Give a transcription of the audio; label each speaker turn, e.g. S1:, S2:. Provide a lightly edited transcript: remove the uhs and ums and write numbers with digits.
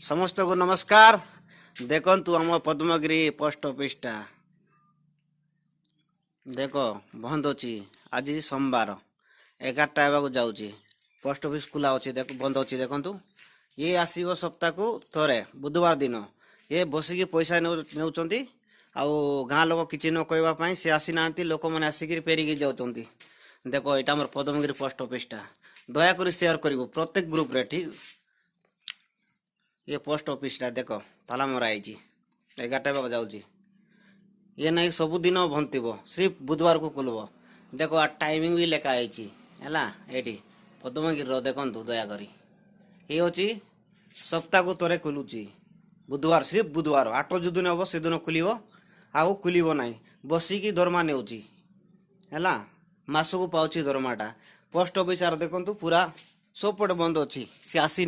S1: समस्त को नमस्कार। देखु आम पद्मगिरी पोस्ट ऑफिसटा देख बंद अच्छी। आज सोमवार 11टा जाऊँगी। पोस्ट ऑफिस खुला अच्छी देख बंद अच्छी। देखु ये आसो सप्ताह को थोड़े बुधवार दिन ये बसिकी पैसा नौ गाँ लोक किसी न कहवाई सी आसी ना लोक मैंने आसिक फेरिकी जाऊँ। देख यहाँ आम पद्मगिरी पोस्ट ऑफिसटा दयाकोरी सेयार करूँ प्रत्येक ग्रुप रे ठीक। ये पोस्ट ऑफिसटा देख ताला मराई 11टा जाऊँगी। ये नहीं सबुदिन बंद थी सिर्फ बुधवार को खोलब। देख आ टाइमिंग भी लिखाई है पद्मगिरी देखु दयाकोरी ये हूँ सप्ताह को थोड़े खोलुची बुधवार सिर्फ बुधवार 8 जो दिन हम से दिन खोल आउ खोल ना बसिकी दरमा नेउची है मास को पाँच दरमाटा। पोस्ट ऑफिस देखु पूरा सबपटे बंद अच्छी सी आसी।